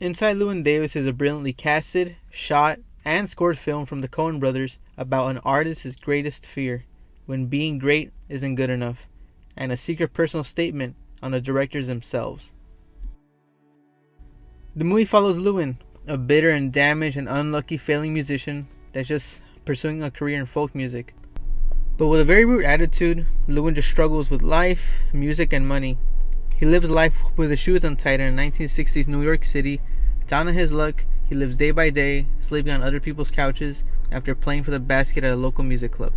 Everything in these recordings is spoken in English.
Inside Llewyn Davis is a brilliantly casted, shot, and scored film from the Coen brothers about an artist's greatest fear, when being great isn't good enough, and a secret personal statement on the directors themselves. The movie follows Llewyn, a bitter and damaged and unlucky failing musician that's just pursuing a career in folk music. But with a very rude attitude, Llewyn just struggles with life, music, and money. He lives life with his shoes untied in a 1960s New York City. Down on his luck, he lives day by day, sleeping on other people's couches after playing for the basket at a local music club.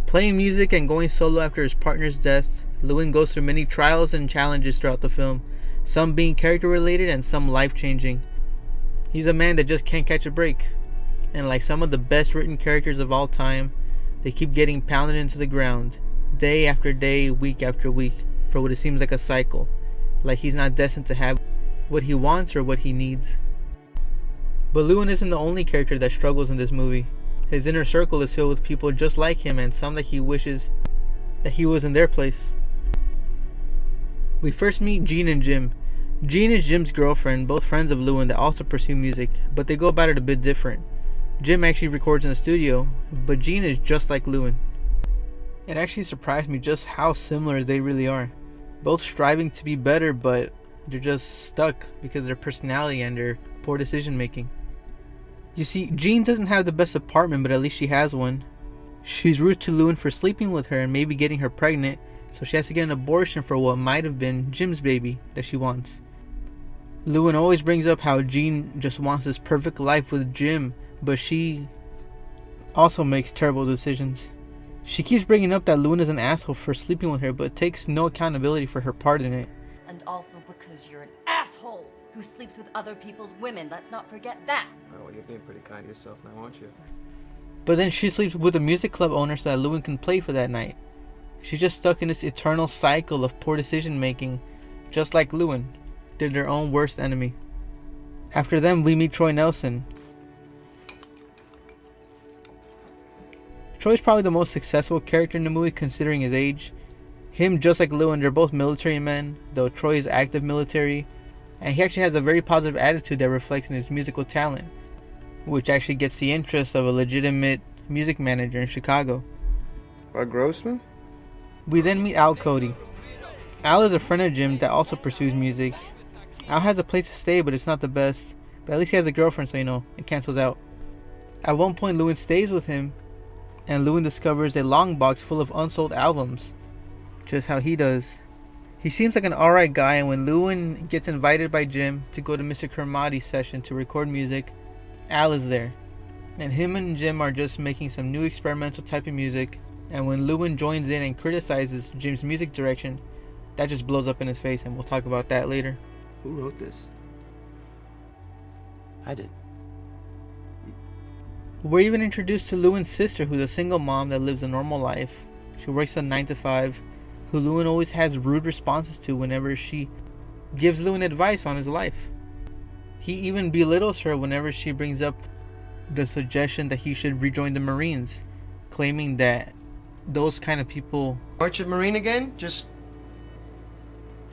Playing music and going solo after his partner's death, Llewyn goes through many trials and challenges throughout the film, some being character related and some life changing. He's a man that just can't catch a break, and like some of the best written characters of all time, they keep getting pounded into the ground, day after day, week after week, for what it seems like a cycle, like he's not destined to have what he wants or what he needs. But Llewyn isn't the only character that struggles in this movie. His inner circle is filled with people just like him and some that he wishes that he was in their place. We first meet Jean and Jim. Jean is Jim's girlfriend, both friends of Llewyn that also pursue music, but they go about it a bit different. Jim actually records in the studio, but Jean is just like Llewyn. It actually surprised me just how similar they really are. Both striving to be better, but they're just stuck because of their personality and their poor decision making. You see, Jean doesn't have the best apartment, but at least she has one. She's rude to Llewyn for sleeping with her and maybe getting her pregnant, so she has to get an abortion for what might have been Jim's baby that she wants. Llewyn always brings up how Jean just wants this perfect life with Jim, but she also makes terrible decisions. She keeps bringing up that Llewyn is an asshole for sleeping with her, but takes no accountability for her part in it. And also because you're an asshole who sleeps with other people's women. Let's not forget that. Oh, well, you're being pretty kind to yourself now, aren't you? But then she sleeps with a music club owner so that Llewyn can play for that night. She's just stuck in this eternal cycle of poor decision making, just like Llewyn. They're their own worst enemy. After them, we meet Troy Nelson. Troy's probably the most successful character in the movie considering his age. Him, just like Llewyn, they're both military men, though Troy is active military, and he actually has a very positive attitude that reflects in his musical talent, which actually gets the interest of a legitimate music manager in Chicago. Bud Grossman? We then meet Al Cody. Al is a friend of Jim that also pursues music. Al has a place to stay, but it's not the best, but at least he has a girlfriend, so it cancels out. At one point, Llewyn stays with him, and Llewyn discovers a long box full of unsold albums, just how he does. He seems like an alright guy, and when Llewyn gets invited by Jim to go to Mr. Kermodi's session to record music, Al is there. And him and Jim are just making some new experimental type of music, and when Llewyn joins in and criticizes Jim's music direction, that just blows up in his face, and we'll talk about that later. Who wrote this? I did. We're even introduced to Llewyn's sister, who's a single mom that lives a normal life. She works a 9 to 5, who Llewyn always has rude responses to whenever she gives Llewyn advice on his life. He even belittles her whenever she brings up the suggestion that he should rejoin the Marines, claiming that those kind of people... Aren't you a Marine again? Just...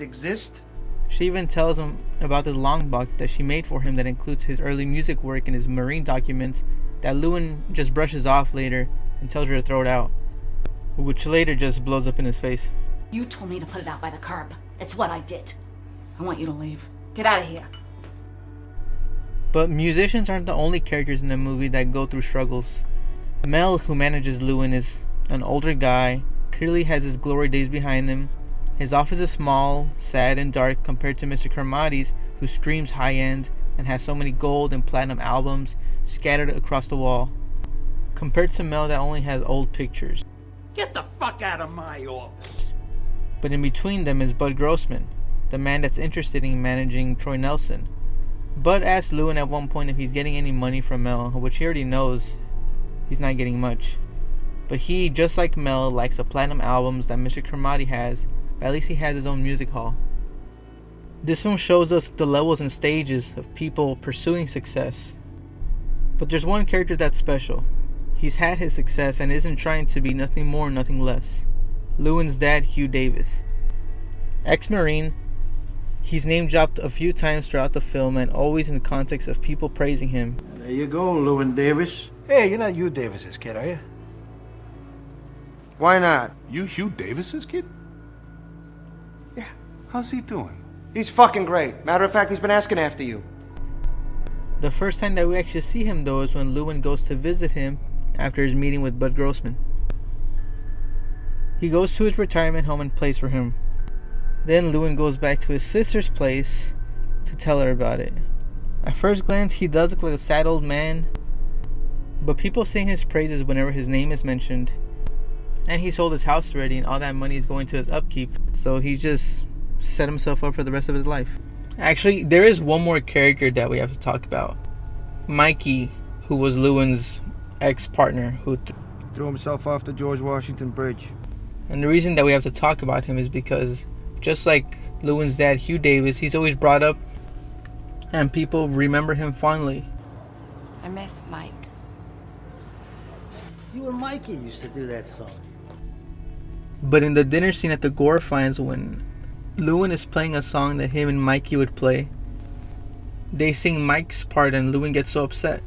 exist? She even tells him about this long box that she made for him that includes his early music work and his Marine documents that Llewyn just brushes off later and tells her to throw it out, which later just blows up in his face. You told me to put it out by the curb. It's what I did. I want you to leave. Get out of here. But musicians aren't the only characters in the movie that go through struggles. Mel, who manages Llewyn, is an older guy, clearly has his glory days behind him. His office is small, sad, and dark compared to Mr. Kermodi's, who screams high-end and has so many gold and platinum albums scattered across the wall, compared to Mel that only has old pictures. Get the fuck out of my office! But in between them is Bud Grossman, the man that's interested in managing Troy Nelson. Bud asks Llewyn at one point if he's getting any money from Mel, which he already knows he's not getting much. But he, just like Mel, likes the platinum albums that Mr. Kermodi has, but at least he has his own music hall. This film shows us the levels and stages of people pursuing success. But there's one character that's special. He's had his success and isn't trying to be nothing more, nothing less. Llewyn's dad, Hugh Davis. Ex-Marine, He's name dropped a few times throughout the film and always in the context of people praising him. There you go, Llewyn Davis. Hey, you're not Hugh Davis's kid, are you? Why not? You Hugh Davis's kid? Yeah. How's he doing? He's fucking great. Matter of fact, he's been asking after you. The first time that we actually see him, though, is when Llewyn goes to visit him after his meeting with Bud Grossman. He goes to his retirement home and plays for him. Then Llewyn goes back to his sister's place to tell her about it. At first glance, he does look like a sad old man, but people sing his praises whenever his name is mentioned. And he sold his house already, and all that money is going to his upkeep, so he just set himself up for the rest of his life. Actually, there is one more character that we have to talk about. Mikey, who was Llewyn's ex-partner, who Threw himself off the George Washington Bridge. and the reason that we have to talk about him is because just like Llewyn's dad, Hugh Davis, he's always brought up and people remember him fondly. I miss Mike. You and Mikey used to do that song. But in the dinner scene at the Gore finds, when Llewyn is playing a song that him and Mikey would play, they sing Mike's part and Llewyn gets so upset.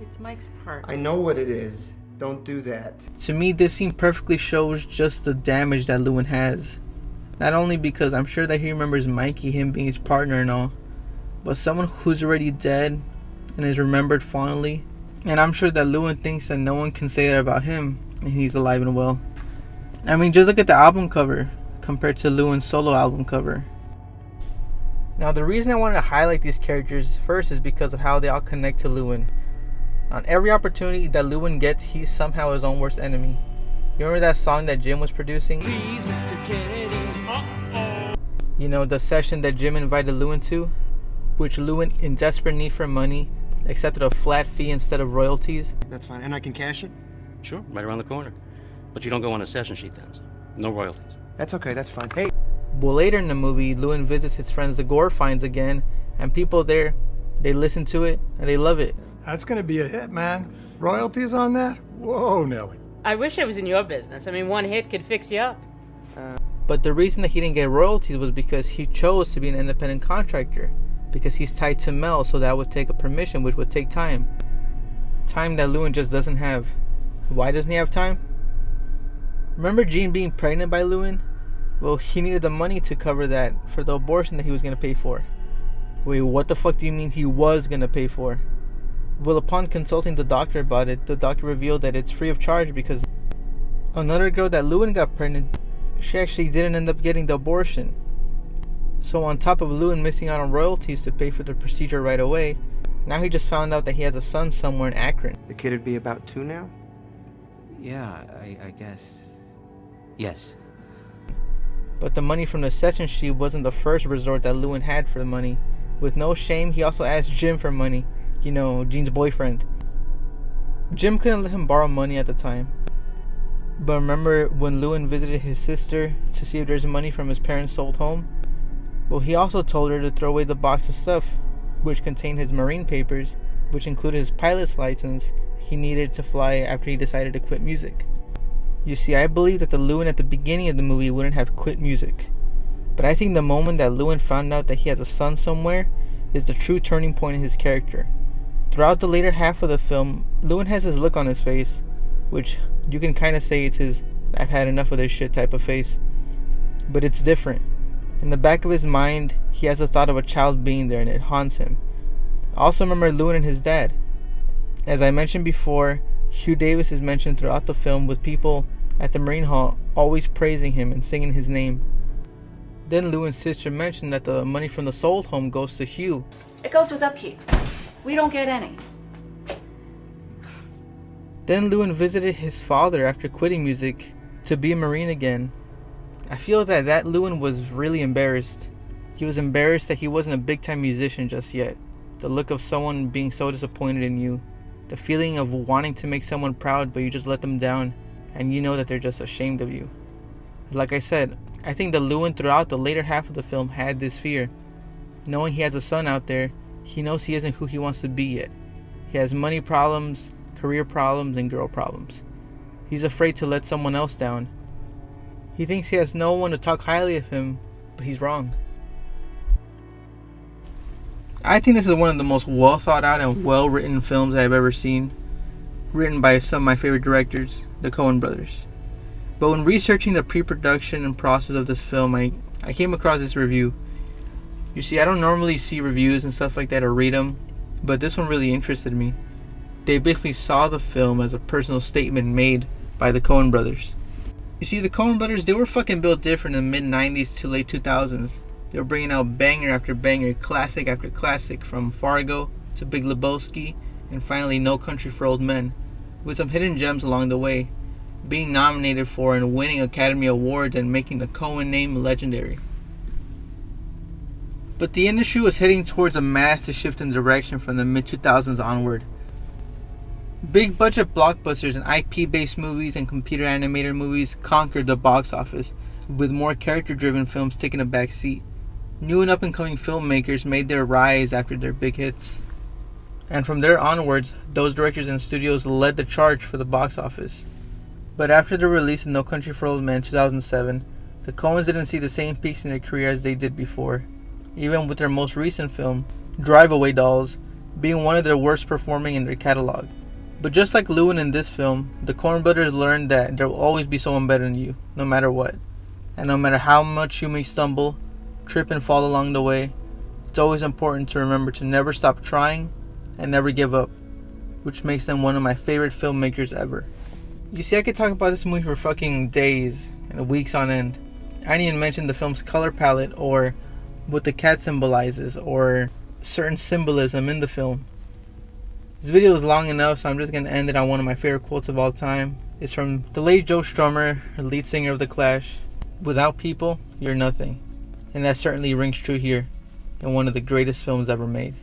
It's Mike's part. I know what it is. Don't do that. To me, this scene perfectly shows just the damage that Llewyn has. Not only because I'm sure that he remembers Mikey, him being his partner and all, but someone who's already dead and is remembered fondly. And I'm sure that Llewyn thinks that no one can say that about him, and he's alive and well. I mean, just look at the album cover compared to Llewyn's solo album cover. Now, the reason I wanted to highlight these characters first is because of how they all connect to Llewyn. On every opportunity that Llewyn gets, he's somehow his own worst enemy. You remember that song that Jim was producing? Please, Mr. Kennedy. You know, the session that Jim invited Llewyn to, which Llewyn, in desperate need for money, accepted a flat fee instead of royalties. That's fine. And I can cash it? Sure, right around the corner. But you don't go on a session sheet then, so no royalties. That's okay. That's fine. Hey. Well, later in the movie, Llewyn visits his friends the Gore finds again, and people there, they listen to it and they love it. That's gonna be a hit, man. Royalties on that? Whoa, Nelly. I wish I was in your business. I mean, one hit could fix you up. But the reason that he didn't get royalties was because he chose to be an independent contractor, because he's tied to Mel, so that would take a permission, which would take time. Time that Llewyn just doesn't have. Why doesn't he have time? Remember Jean being pregnant by Llewyn? Well, he needed the money to cover that for the abortion that he was going to pay for. Wait, what the fuck do you mean he was going to pay for? Well, upon consulting the doctor about it, the doctor revealed that it's free of charge because another girl that Llewyn got pregnant, she actually didn't end up getting the abortion. So on top of Llewyn missing out on royalties to pay for the procedure right away, now he just found out that he has a son somewhere in Akron. The kid would be about 2 now? Yeah, I guess. Yes. But the money from the session sheet wasn't the first resort that Llewyn had for the money. With no shame, he also asked Jim for money. You know, Jean's boyfriend. Jim couldn't let him borrow money at the time. But remember when Llewyn visited his sister to see if there's money from his parents' sold home? Well, he also told her to throw away the box of stuff, which contained his Marine papers, which included his pilot's license he needed to fly after he decided to quit music. You see, I believe that the Llewyn at the beginning of the movie wouldn't have quit music. But I think the moment that Llewyn found out that he has a son somewhere is the true turning point in his character. Throughout the later half of the film, Llewyn has this look on his face, which you can kind of say it's his "I've had enough of this shit" type of face. But it's different. In the back of his mind, he has the thought of a child being there and it haunts him. I also remember Llewyn and his dad. As I mentioned before, Hugh Davis is mentioned throughout the film with people at the Marine Hall always praising him and singing his name. Then Llewyn's sister mentioned that the money from the sold home goes to Hugh. It goes to his upkeep. We don't get any. Then Llewyn visited his father after quitting music to be a Marine again. I feel that Llewyn was really embarrassed. He was embarrassed that he wasn't a big-time musician just yet. The look of someone being so disappointed in you. The feeling of wanting to make someone proud but you just let them down and you know that they're just ashamed of you. Like I said, I think that Llewyn throughout the later half of the film had this fear. Knowing he has a son out there, he knows he isn't who he wants to be yet. He has money problems, career problems, and girl problems. He's afraid to let someone else down. He thinks he has no one to talk highly of him, but he's wrong. I think this is one of the most well thought out and well written films I've ever seen, written by some of my favorite directors, the Coen brothers. But when researching the pre-production and process of this film, I came across this review. You see, I don't normally see reviews and stuff like that or read them, but this one really interested me. They basically saw the film as a personal statement made by the Coen brothers. You see, the Coen brothers, they were fucking built different in the mid-90s to late 2000s. They were bringing out banger after banger, classic after classic, from Fargo to Big Lebowski, and finally No Country for Old Men, with some hidden gems along the way, being nominated for and winning Academy Awards and making the Coen name legendary. But the industry was heading towards a massive shift in direction from the mid-2000s onward. Big budget blockbusters and IP based movies and computer animated movies conquered the box office, with more character driven films taking a back seat. New and up and coming filmmakers made their rise after their big hits. And from there onwards, those directors and studios led the charge for the box office. But after the release of No Country for Old Men in 2007, the Coens didn't see the same peaks in their career as they did before, even with their most recent film, Drive Away Dolls, being one of their worst performing in their catalog. But just like Llewyn in this film, the Coen brothers learned that there will always be someone better than you, no matter what. And no matter how much you may stumble, trip and fall along the way, it's always important to remember to never stop trying and never give up, which makes them one of my favorite filmmakers ever. You see, I could talk about this movie for fucking days and weeks on end. I didn't even mention the film's color palette or what the cat symbolizes or certain symbolism in the film. This video is long enough, so I'm just going to end it on one of my favorite quotes of all time. It's from the late Joe Strummer, lead singer of The Clash. Without people, you're nothing. And that certainly rings true here in one of the greatest films ever made.